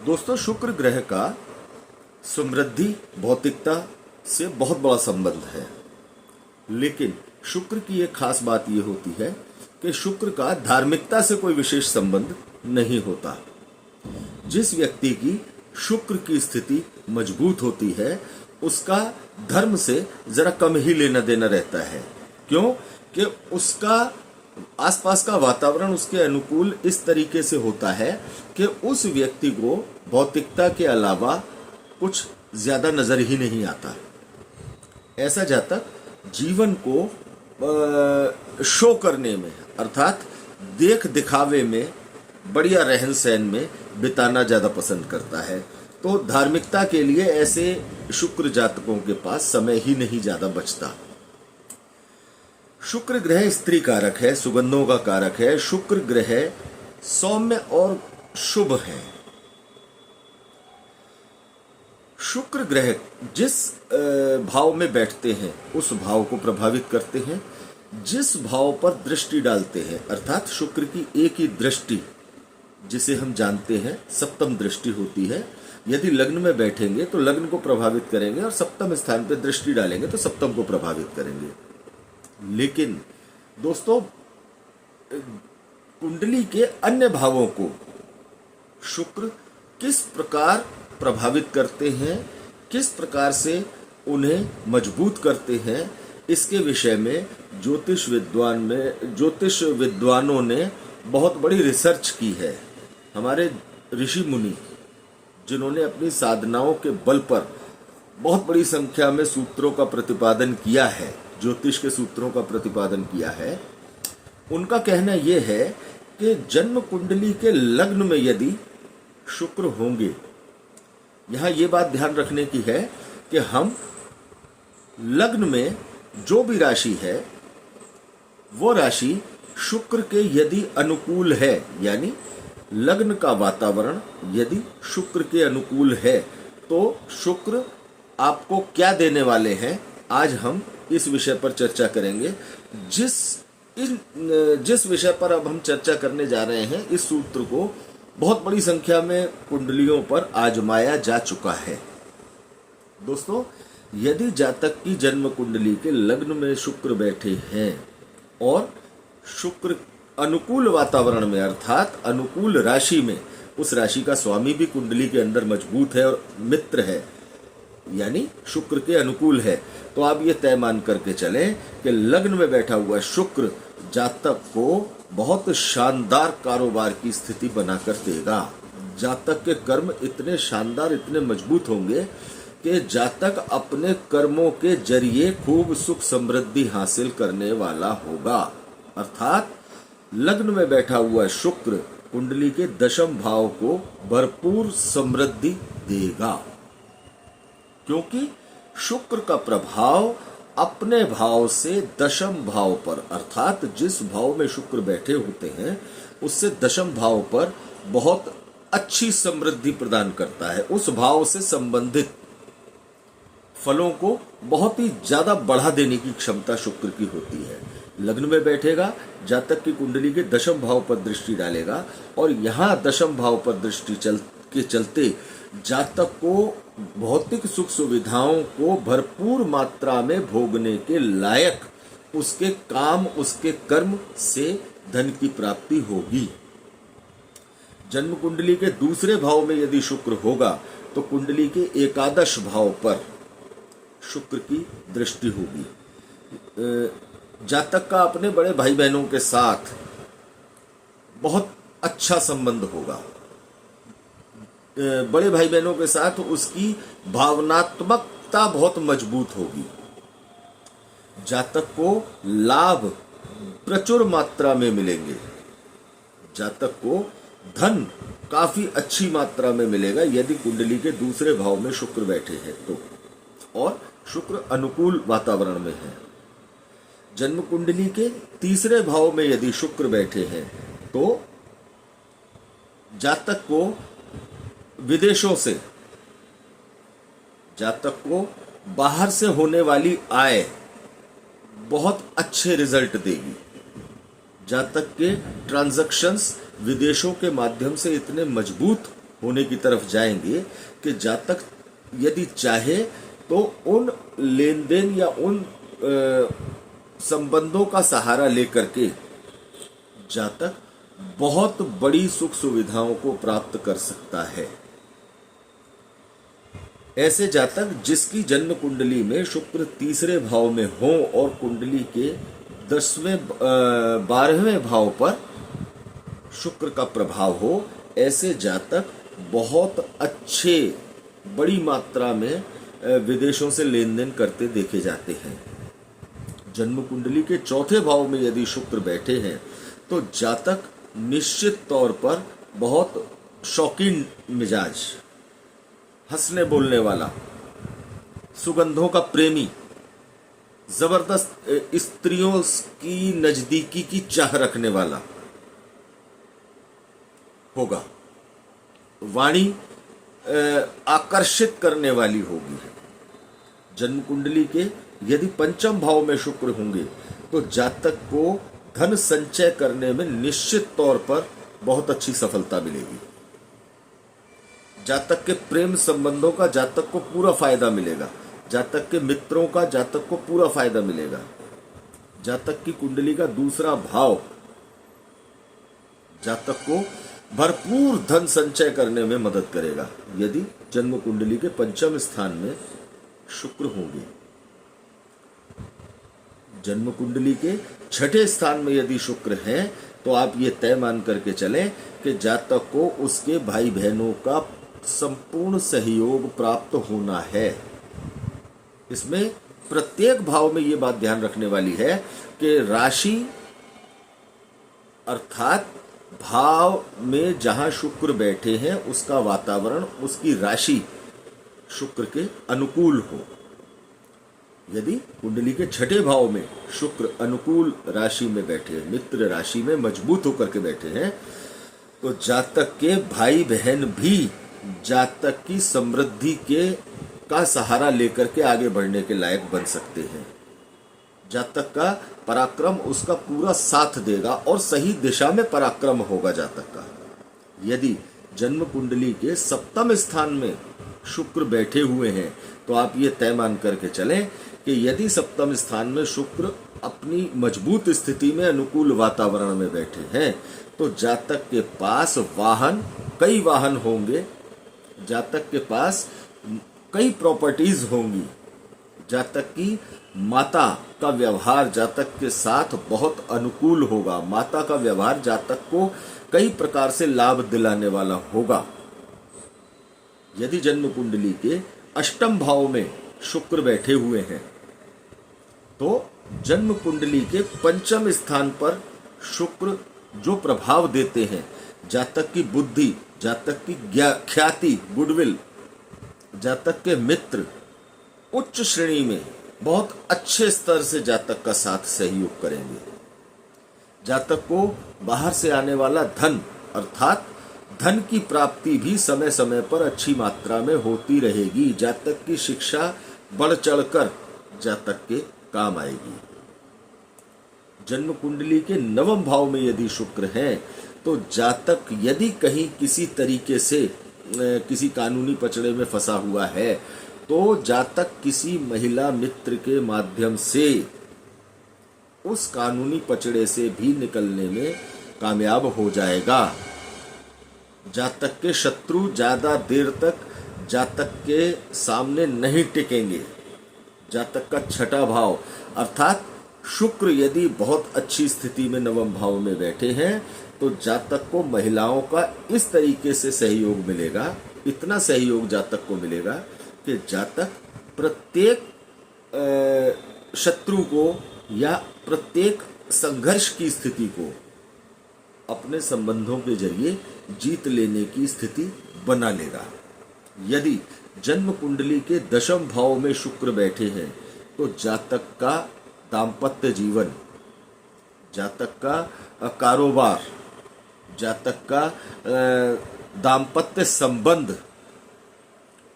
दोस्तों, शुक्र ग्रह का समृद्धि भौतिकता से बहुत बड़ा संबंध है। लेकिन शुक्र की एक खास बात यह होती है कि शुक्र का धार्मिकता से कोई विशेष संबंध नहीं होता। जिस व्यक्ति की शुक्र की स्थिति मजबूत होती है उसका धर्म से जरा कम ही लेना देना रहता है। क्यों? कि उसका आसपास का वातावरण उसके अनुकूल इस तरीके से होता है कि उस व्यक्ति को भौतिकता के अलावा कुछ ज्यादा नजर ही नहीं आता। ऐसा जातक जीवन को शो करने में अर्थात देख दिखावे में, बढ़िया रहन सहन में बिताना ज्यादा पसंद करता है। तो धार्मिकता के लिए ऐसे शुक्र जातकों के पास समय ही नहीं ज्यादा बचता। शुक्र ग्रह स्त्री कारक है, सुगंधों का कारक है। शुक्र ग्रह सौम्य और शुभ है। शुक्र ग्रह जिस भाव में बैठते हैं उस भाव को प्रभावित करते हैं। जिस भाव पर दृष्टि डालते हैं अर्थात शुक्र की एक ही दृष्टि जिसे हम जानते हैं सप्तम दृष्टि होती है। यदि लग्न में बैठेंगे तो लग्न को प्रभावित करेंगे और सप्तम स्थान पर दृष्टि डालेंगे तो सप्तम को प्रभावित करेंगे। लेकिन दोस्तों, कुंडली के अन्य भावों को शुक्र किस प्रकार प्रभावित करते हैं, किस प्रकार से उन्हें मजबूत करते हैं, इसके विषय में ज्योतिष विद्वानों ने बहुत बड़ी रिसर्च की है। हमारे ऋषि मुनि जिन्होंने अपनी साधनाओं के बल पर बहुत बड़ी संख्या में सूत्रों का प्रतिपादन किया है, ज्योतिष के सूत्रों का प्रतिपादन किया है, उनका कहना यह है कि जन्म कुंडली के लग्न में यदि शुक्र होंगे, यहां यह बात ध्यान रखने की है कि हम लग्न में जो भी राशि है वो राशि शुक्र के यदि अनुकूल है, यानी लग्न का वातावरण यदि शुक्र के अनुकूल है तो शुक्र आपको क्या देने वाले हैं, आज हम इस विषय पर चर्चा करेंगे। जिस विषय पर अब हम चर्चा करने जा रहे हैं, इस सूत्र को बहुत बड़ी संख्या में कुंडलियों पर आजमाया जा चुका है। दोस्तों, यदि जातक की जन्म कुंडली के लग्न में शुक्र बैठे हैं और शुक्र अनुकूल वातावरण में अर्थात अनुकूल राशि में, उस राशि का स्वामी भी कुंडली के अंदर मजबूत है और मित्र है, यानी शुक्र के अनुकूल है, तो आप ये तय मान करके चलें कि लग्न में बैठा हुआ शुक्र जातक को बहुत शानदार कारोबार की स्थिति बनाकर देगा। जातक के कर्म इतने शानदार, इतने मजबूत होंगे कि जातक अपने कर्मों के जरिए खूब सुख समृद्धि हासिल करने वाला होगा। अर्थात लग्न में बैठा हुआ शुक्र कुंडली के दशम भाव को भरपूर समृद्धि देगा, क्योंकि शुक्र का प्रभाव अपने भाव से दशम भाव पर अर्थात जिस भाव में शुक्र बैठे होते हैं उससे दशम भाव पर बहुत अच्छी समृद्धि प्रदान करता है। उस भाव से संबंधित फलों को बहुत ही ज्यादा बढ़ा देने की क्षमता शुक्र की होती है। लग्न में बैठेगा, जातक की कुंडली के दशम भाव पर दृष्टि डालेगा और यहाँ दशम भाव पर दृष्टि के चलते जातक को भौतिक सुख सुविधाओं को भरपूर मात्रा में भोगने के लायक उसके काम, उसके कर्म से धन की प्राप्ति होगी। जन्म कुंडली के दूसरे भाव में यदि शुक्र होगा तो कुंडली के एकादश भाव पर शुक्र की दृष्टि होगी। जातक का अपने बड़े भाई बहनों के साथ बहुत अच्छा संबंध होगा। बड़े भाई बहनों के साथ उसकी भावनात्मकता बहुत मजबूत होगी। जातक को लाभ प्रचुर मात्रा में मिलेंगे। जातक को धन काफी अच्छी मात्रा में मिलेगा यदि कुंडली के दूसरे भाव में शुक्र बैठे हैं तो, और शुक्र अनुकूल वातावरण में है। जन्म कुंडली के तीसरे भाव में यदि शुक्र बैठे हैं तो जातक को विदेशों से, जातक को बाहर से होने वाली आय बहुत अच्छे रिजल्ट देगी। जातक के ट्रांजैक्शंस विदेशों के माध्यम से इतने मजबूत होने की तरफ जाएंगे कि जातक यदि चाहे तो उन लेन देन या उन संबंधों का सहारा लेकर के जातक बहुत बड़ी सुख सुविधाओं को प्राप्त कर सकता है। ऐसे जातक जिसकी जन्म कुंडली में शुक्र तीसरे भाव में हो और कुंडली के 12वें भाव पर शुक्र का प्रभाव हो, ऐसे जातक बहुत अच्छे बड़ी मात्रा में विदेशों से लेन देन करते देखे जाते हैं। जन्म कुंडली के चौथे भाव में यदि शुक्र बैठे हैं तो जातक निश्चित तौर पर बहुत शौकीन मिजाज, हंसने बोलने वाला, सुगंधों का प्रेमी, जबरदस्त स्त्रियों की नजदीकी की चाह रखने वाला होगा। वाणी आकर्षित करने वाली होगी। जन्म कुंडली के यदि पंचम भाव में शुक्र होंगे तो जातक को धन संचय करने में निश्चित तौर पर बहुत अच्छी सफलता मिलेगी। जातक के प्रेम संबंधों का जातक को पूरा फायदा मिलेगा। जातक के मित्रों का जातक को पूरा फायदा मिलेगा। जातक की कुंडली का दूसरा भाव जातक को भरपूर धन संचय करने में मदद करेगा यदि जन्म कुंडली के पंचम स्थान में शुक्र होंगे। जन्म कुंडली के छठे स्थान में यदि शुक्र है तो आप ये तय मान करके चलें कि जातक को उसके भाई बहनों का संपूर्ण सहयोग प्राप्त होना है। इसमें प्रत्येक भाव में ये बात ध्यान रखने वाली है कि राशि अर्थात भाव में जहां शुक्र बैठे हैं उसका वातावरण, उसकी राशि शुक्र के अनुकूल हो। यदि कुंडली के छठे भाव में शुक्र अनुकूल राशि में बैठे हैं, मित्र राशि में मजबूत होकर के बैठे हैं, तो जातक के भाई बहन भी जातक की समृद्धि का सहारा लेकर के आगे बढ़ने के लायक बन सकते हैं। जातक का पराक्रम उसका पूरा साथ देगा और सही दिशा में पराक्रम होगा जातक का। यदि जन्म कुंडली के सप्तम स्थान में शुक्र बैठे हुए हैं तो आप ये तय मान करके चलें कि यदि सप्तम स्थान में शुक्र अपनी मजबूत स्थिति में अनुकूल वातावरण में बैठे हैं तो जातक के पास कई वाहन होंगे, जातक के पास कई प्रॉपर्टीज होंगी, जातक की माता का व्यवहार जातक के साथ बहुत अनुकूल होगा, माता का व्यवहार जातक को कई प्रकार से लाभ दिलाने वाला होगा। यदि जन्म कुंडली के अष्टम भाव में शुक्र बैठे हुए हैं तो जन्म कुंडली के पंचम स्थान पर शुक्र जो प्रभाव देते हैं, जातक की बुद्धि, जातक की ख्याति, गुडविल, जातक के मित्र उच्च श्रेणी में बहुत अच्छे स्तर से जातक का साथ सहयोग करेंगे। जातक को बाहर से आने वाला धन अर्थात धन की प्राप्ति भी समय समय पर अच्छी मात्रा में होती रहेगी। जातक की शिक्षा बढ़ चढ़कर जातक के काम आएगी। जन्म कुंडली के नवम भाव में यदि शुक्र है तो जातक यदि कहीं किसी तरीके से किसी कानूनी पचड़े में फंसा हुआ है तो जातक किसी महिला मित्र के माध्यम से उस कानूनी पचड़े से भी निकलने में कामयाब हो जाएगा। जातक के शत्रु ज्यादा देर तक जातक के सामने नहीं टिकेंगे। जातक का छठा भाव अर्थात शुक्र यदि बहुत अच्छी स्थिति में नवम भाव में बैठे हैं तो जातक को महिलाओं का इस तरीके से सहयोग मिलेगा, इतना सहयोग जातक को मिलेगा कि जातक प्रत्येक शत्रु को या प्रत्येक संघर्ष की स्थिति को अपने संबंधों के जरिए जीत लेने की स्थिति बना लेगा। यदि जन्म कुंडली के दशम भाव में शुक्र बैठे हैं तो जातक का दाम्पत्य जीवन, जातक का कारोबार, जातक का दाम्पत्य संबंध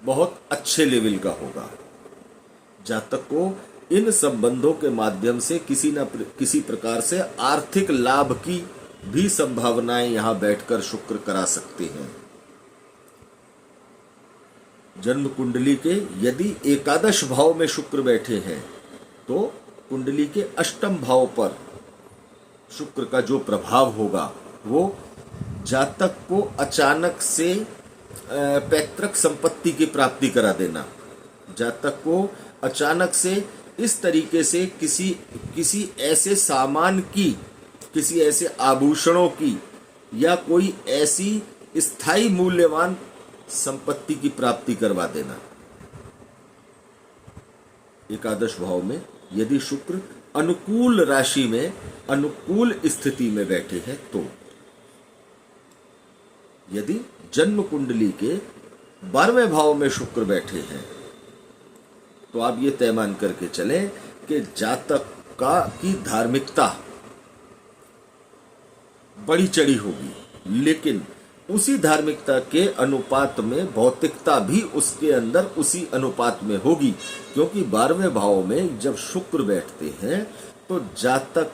बहुत अच्छे लेवल का होगा। जातक को इन संबंधों के माध्यम से किसी न किसी प्रकार से आर्थिक लाभ की भी संभावनाएं यहां बैठकर शुक्र करा सकते हैं। जन्म कुंडली के यदि एकादश भाव में शुक्र बैठे हैं तो कुंडली के अष्टम भाव पर शुक्र का जो प्रभाव होगा वो जातक को अचानक से पैतृक संपत्ति की प्राप्ति करा देना, जातक को अचानक से इस तरीके से किसी ऐसे सामान की, किसी ऐसे आभूषणों की या कोई ऐसी स्थायी मूल्यवान संपत्ति की प्राप्ति करवा देना। एकादश भाव में यदि शुक्र अनुकूल राशि में, अनुकूल स्थिति में बैठे हैं तो, यदि जन्म कुंडली के 12वें भाव में शुक्र बैठे हैं तो आप ये तय मान करके चलें कि जातक की धार्मिकता बड़ी चढ़ी होगी, लेकिन उसी धार्मिकता के अनुपात में भौतिकता भी उसके अंदर उसी अनुपात में होगी, क्योंकि 12वें भाव में जब शुक्र बैठते हैं तो जातक,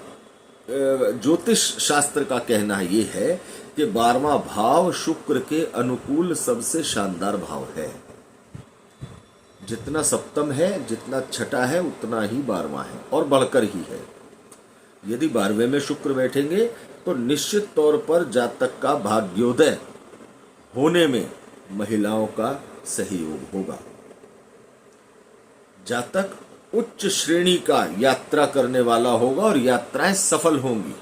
ज्योतिष शास्त्र का कहना ये है कि 12वां भाव शुक्र के अनुकूल सबसे शानदार भाव है। जितना सप्तम है, जितना छठा है, उतना ही 12वां है और बढ़कर ही है। यदि 12वें में शुक्र बैठेंगे तो निश्चित तौर पर जातक का भाग्योदय होने में महिलाओं का सहयोग होगा। जातक उच्च श्रेणी का यात्रा करने वाला होगा और यात्राएं सफल होंगी।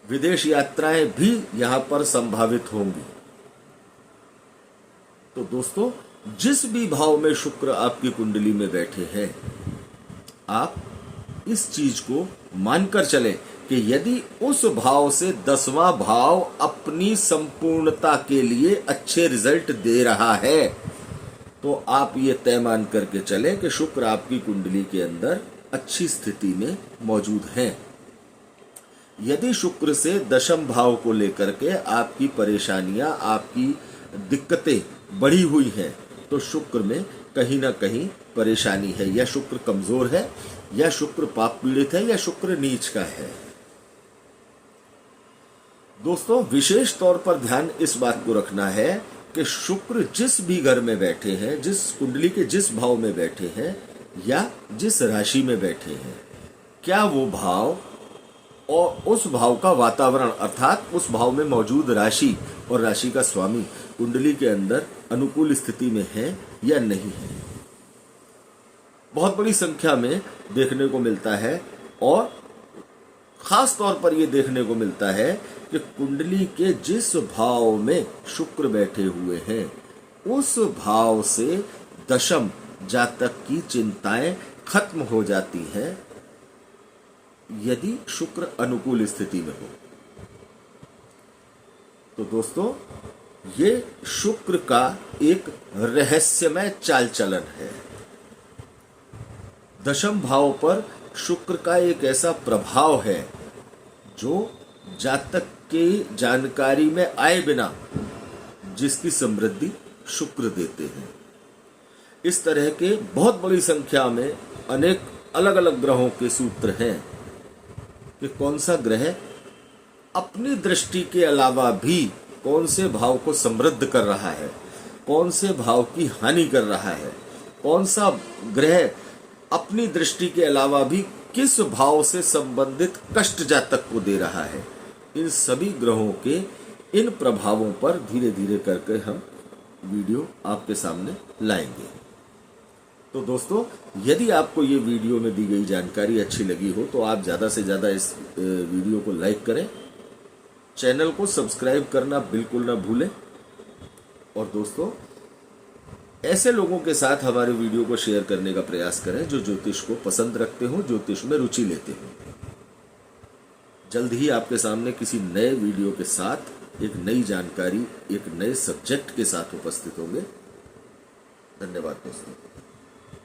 विदेश यात्राएं भी यहां पर संभावित होंगी। तो दोस्तों, जिस भी भाव में शुक्र आपकी कुंडली में बैठे हैं, आप इस चीज को मानकर चलें कि यदि उस भाव से 10वां भाव अपनी संपूर्णता के लिए अच्छे रिजल्ट दे रहा है तो आप ये तय मान करके चलें कि शुक्र आपकी कुंडली के अंदर अच्छी स्थिति में मौजूद हैं। यदि शुक्र से दशम भाव को लेकर के आपकी परेशानियां, आपकी दिक्कतें बढ़ी हुई हैं तो शुक्र में कहीं ना कहीं परेशानी है, या शुक्र कमजोर है, या शुक्र पाप पीड़ित है, या शुक्र नीच का है। दोस्तों, विशेष तौर पर ध्यान इस बात को रखना है कि शुक्र जिस भी घर में बैठे हैं, जिस कुंडली के जिस भाव में बैठे हैं या जिस राशि में बैठे हैं, क्या वो भाव और उस भाव का वातावरण अर्थात उस भाव में मौजूद राशि और राशि का स्वामी कुंडली के अंदर अनुकूल स्थिति में है या नहीं है। बहुत बड़ी संख्या में देखने को मिलता है और खास तौर पर यह देखने को मिलता है कि कुंडली के जिस भाव में शुक्र बैठे हुए हैं उस भाव से दशम जातक की चिंताएं खत्म हो जाती हैं यदि शुक्र अनुकूल स्थिति में हो। तो दोस्तों, ये शुक्र का एक रहस्यमय चाल चलन है। दशम भाव पर शुक्र का एक ऐसा प्रभाव है जो जातक की जानकारी में आए बिना जिसकी समृद्धि शुक्र देते हैं। इस तरह के बहुत बड़ी संख्या में अनेक अलग अलग ग्रहों के सूत्र हैं कि कौन सा ग्रह अपनी दृष्टि के अलावा भी कौन से भाव को समृद्ध कर रहा है, कौन से भाव की हानि कर रहा है, कौन सा ग्रह अपनी दृष्टि के अलावा भी किस भाव से संबंधित कष्ट जातक को दे रहा है। इन सभी ग्रहों के इन प्रभावों पर धीरे धीरे करके हम वीडियो आपके सामने लाएंगे। तो दोस्तों, यदि आपको ये वीडियो में दी गई जानकारी अच्छी लगी हो तो आप ज़्यादा से ज़्यादा इस वीडियो को लाइक करें, चैनल को सब्सक्राइब करना बिल्कुल ना भूलें और दोस्तों ऐसे लोगों के साथ हमारे वीडियो को शेयर करने का प्रयास करें जो ज्योतिष को पसंद रखते हो, ज्योतिष में रुचि लेते हो। जल्द ही आपके सामने किसी नए वीडियो के साथ एक नई जानकारी, एक नए सब्जेक्ट के साथ उपस्थित होंगे। धन्यवाद दोस्तों।